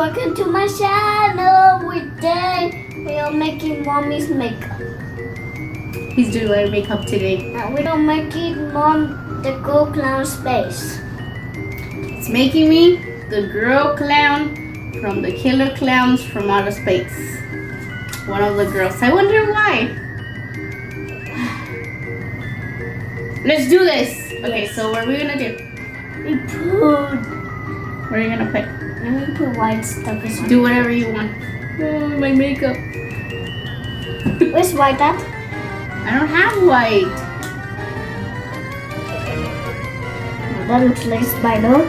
welcome to my channel. Today we are making mommy's makeup. He's doing our makeup today. And we are making mom the girl clown space. It's making me the girl clown from the killer clowns from outer space. One of the girls. I wonder why. Let's do this. Okay, so what are we gonna do? We put. What are you gonna put? Let me put white stuff. Do whatever you want. Oh, my makeup. Where's white at? I don't have white. Oh, that looks like spider.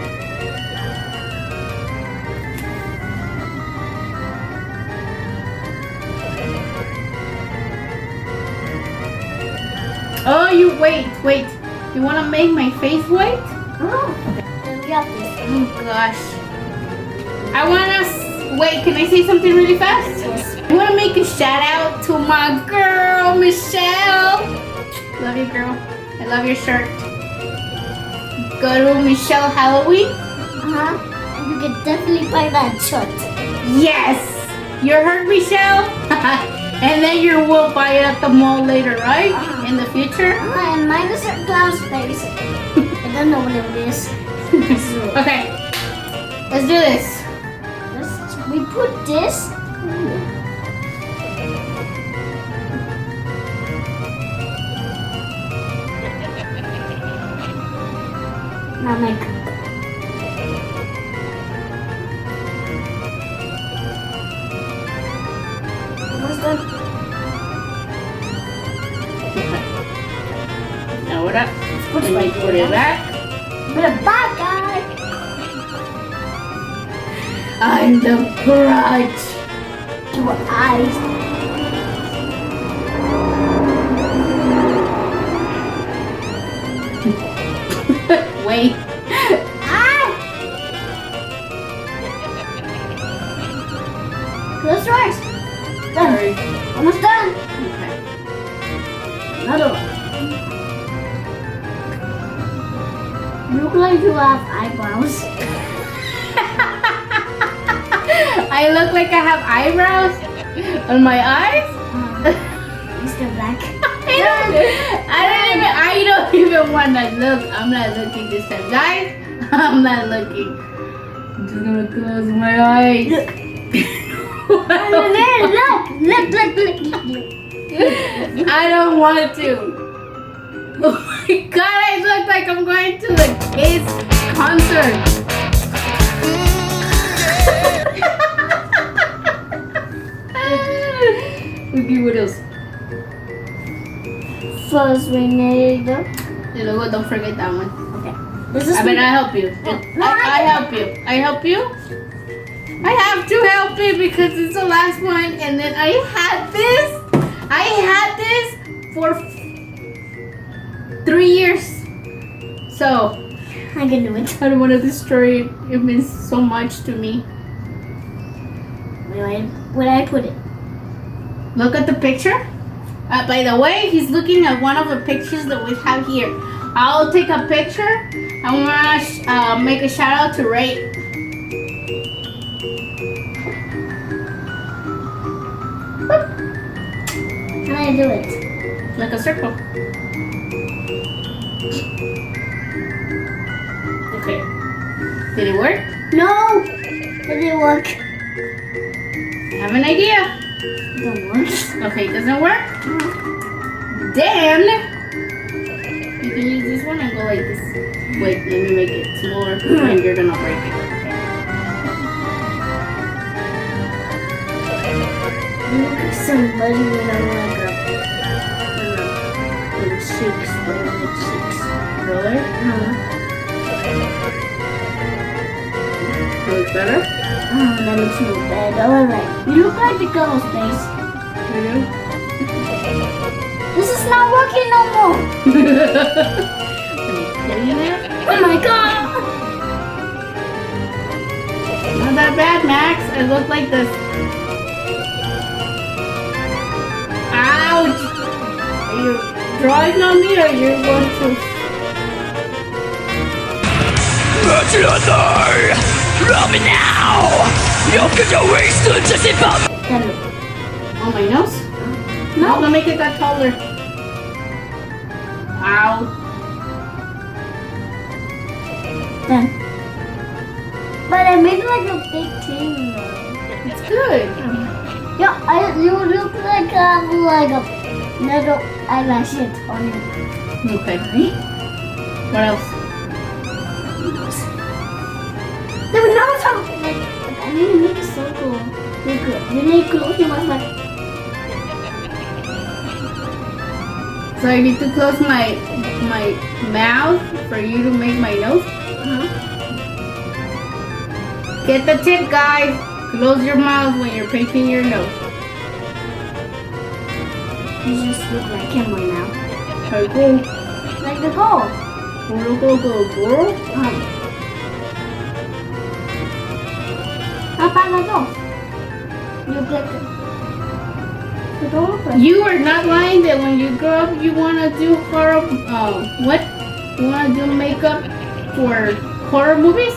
Oh, you wait. You wanna make my face white? Oh, okay. Then we have this. Oh gosh. I wanna wait. Can I say something really fast? Yes. I wanna make a shout out to my girl Michelle. Love you, girl. I love your shirt. Go to Michelle Halloween. And you can definitely buy that shirt. Yes. You heard, Michelle. And then you will buy it at the mall later, right? In the future. And mine is a clown space. I don't know what it is. Okay. Let's do this. We put this. Now make. Almost done. Now what up? Put Let me put it back. Put it back, guy. I'm the crutch. Your eyes. Wait. Close your eyes. Done. Sorry. Almost done. Okay. Another one. You look like you have eyebrows. I look like I have eyebrows on my eyes. Mr. Black. I don't even want to look. I'm not looking this time, guys. I'm not looking. I'm just gonna close my eyes. Look. Look. I don't want to. Oh my god, I look like I'm going to the kids concert. Okay, what else? First we need. The logo, don't forget that one. Okay. This is. I mean, I help you. I help you. I help you. I have to help you because it's the last one, and then I had this. I had this for 3 years. So I can do it. I don't want to destroy it. It means so much to me. Where I put it? Look at the picture. By the way, he's looking at one of the pictures that we have here. I'll take a picture. I want to make a shout out to Ray. How do I do it? Like a circle. Okay. Did it work? No! It didn't work. I have an idea. It don't work. Okay, it doesn't work? Then you can use this one and go like this. Wait, let me make it smaller and you're gonna break it. You look like somebody with a little cheeks, little cheeks. Really? Looks better? Oh, that looks so bad. Alright. You look like the girl's face. You do? This is not working no more. Oh my god! Not that bad, Max. I look like this. Ouch! Are you drawing on me or you're going to... Love me now! Then look. On my nose? No, let me make it that taller. Ow. Then. But I made like a big thing. It's good. Yeah, you look like a little eyelashes on you. Okay. What else? There was no time. Like, I need to make a circle. You need to close your mouth. So I need to close my mouth for you to make my nose? Get the tip, guys. Close your mouth when you're painting your nose. You just look like him right now. Okay, go. Like the goal. Go. How about the goal? You click it. The door open. You are not lying that when you grow up you want to do horror, what? You want to do makeup for horror movies?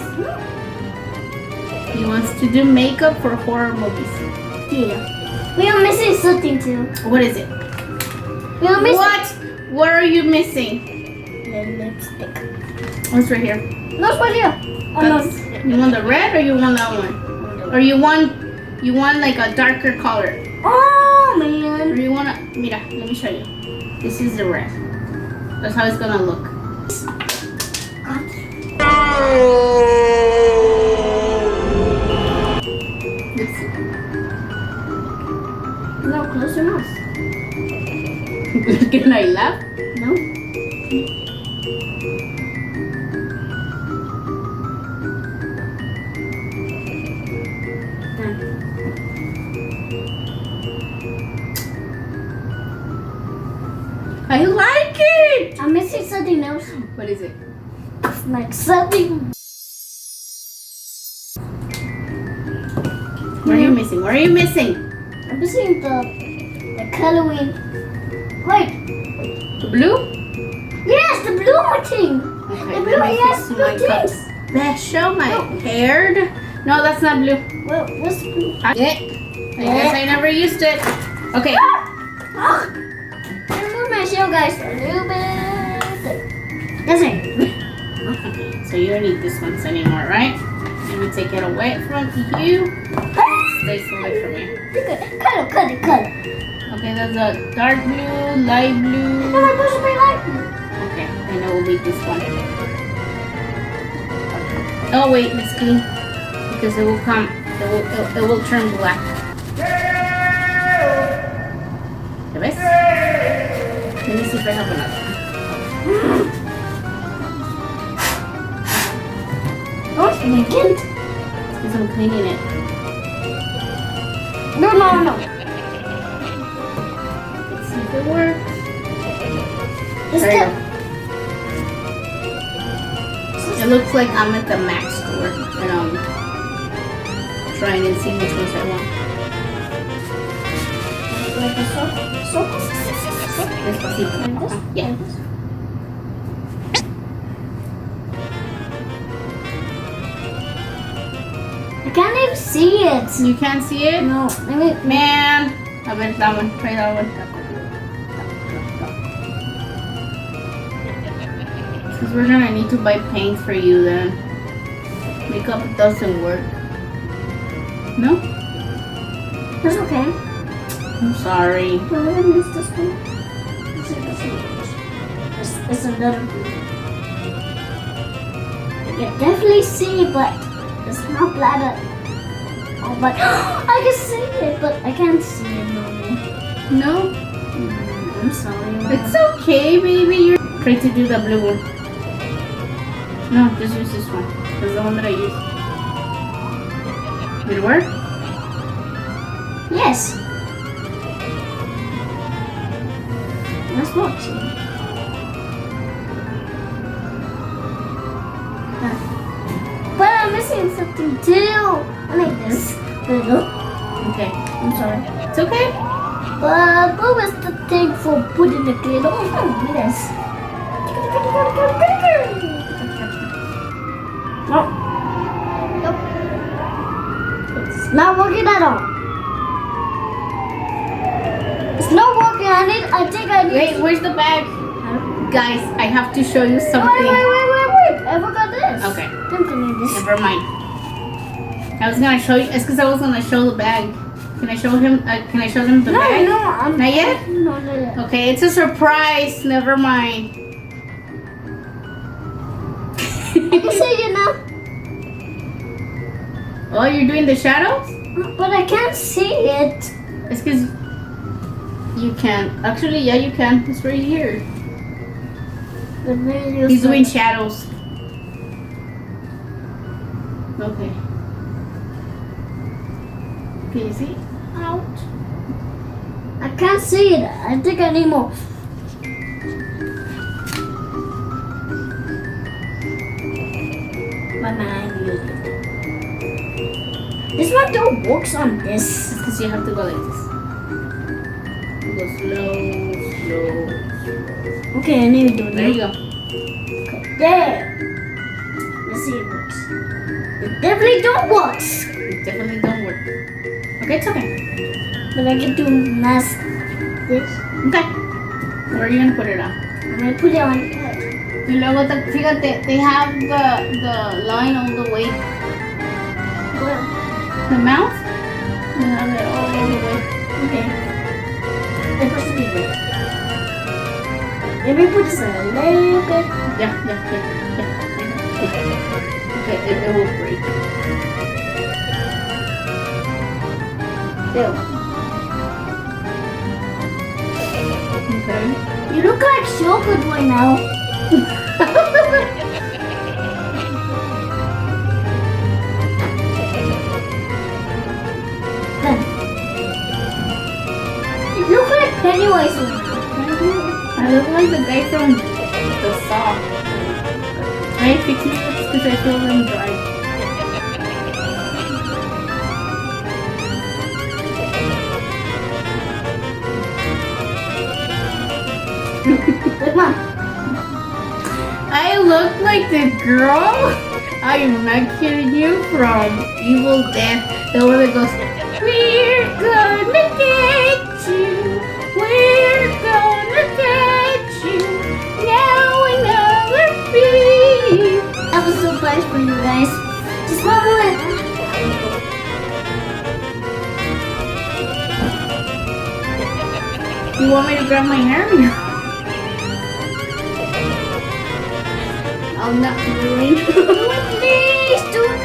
He wants to do makeup for horror movies. Yeah. We are missing something too. What is it? We are missing. What? What are you missing? The lipstick. What's right here? No, it's right here. Oh That's- no. You want the red or you want that one? Or you want like a darker color? Oh Or man. you want to, mira, let me show you. This is the red. That's how it's gonna look. Let's see. No, close your mouth. Can I laugh? No. I like it! I'm missing something else. What is it? It's like something. What are you missing? What are you missing? I'm missing the coloring. Wait. The blue? Yes, the blue thing. Okay, The blue, let me yes, fix blue my cups. things. Let's show my No. haired. No, that's not blue. What's the blue? I guess I never used it. Okay. Ah! I remove my shell, guys, a little bit. That's it. Okay, so you don't need this ones anymore, right? Let me take it away from you. Stays away from you. Cut it. Okay, that's a dark blue, light blue. No, I'm supposed to be like you. Okay, then I will make this one. Oh wait, let's clean because it will come. It will turn black. ¿Ya ves? Let me see if I have another one. Oh, it's making. Because I'm cleaning it. No. Let's see if it works. It's There you the. go. It looks like I'm at the Mac store and I'm trying and seeing which ones I want. Like a circle? Despacito. Like this? Yeah. Like this? I can't even see it. You can't see it? No, let me. Man. I bet that one. Try that one. Because we're gonna need to buy paint for you then. Makeup doesn't work. No? That's okay. I'm sorry. Well, I missed this one. It's another blue. You can definitely see it, but it's not black. Oh, but I can see it, but I can't see it normally. No? I'm sorry. It's okay, baby. You're trying to do the blue one. No, just use this one. That's the one that I use. Did it work? Yes. Let's watch. But I'm missing something too. I like this. Little. Okay. I'm sorry. It's okay. But what was the thing for putting the glitter? Oh, yes. No. Nope. not working at all. It's not working. I think I need. Wait, where's the bag? Guys, I have to show you something. Wait. I forgot this. Okay. I'm gonna need this. Never mind. I was gonna show you. It's because I was gonna show the bag. Can I show him? Can I show them the bag? No, I'm Not yet? No, not yet. Okay, it's a surprise. Never mind. I can see you now. Oh, you're doing the shadows? But I can't see it. It's because you can't. Actually, yeah, you can. It's right here. But maybe you He's saw doing it. shadows. Okay. Can you see? Out. I can't see it. I think I need more. My mind used it. This one don't works on this. It's because you have to go like this. You go slow. Okay, I need to do it. There you go. Okay, there. Let's see if it works. It definitely don't work. It definitely don't work. Okay, it's okay. But I can do mask this. Okay. Where are you gonna put it on? I'm gonna put it on your head. Y luego, fíjate, they have the line all the way. Well, The mouth? They have it all the way. okay. It has to be good. Let me put this a little bit. Yeah. Okay, it will break. There. Okay. You look like so good right now. Then. You look like Pennywise right now. I look like the guy from the Saw. Can I fix my lips because I feel them dry? Good one. I look like the girl. I am not kidding you, from Evil Dead. The one that goes, "We're gonna get you. We're gonna get you. Now another beat." That was a surprise for you guys. Just one moment. You want me to grab my hair? I'm not doing. Please do it.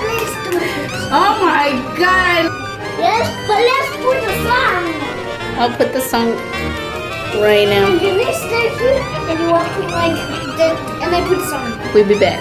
Oh my god! Yes, but let's put the song. I'll put the song right now. And you need to stay here and you walk like that and I put the song. We'll be back.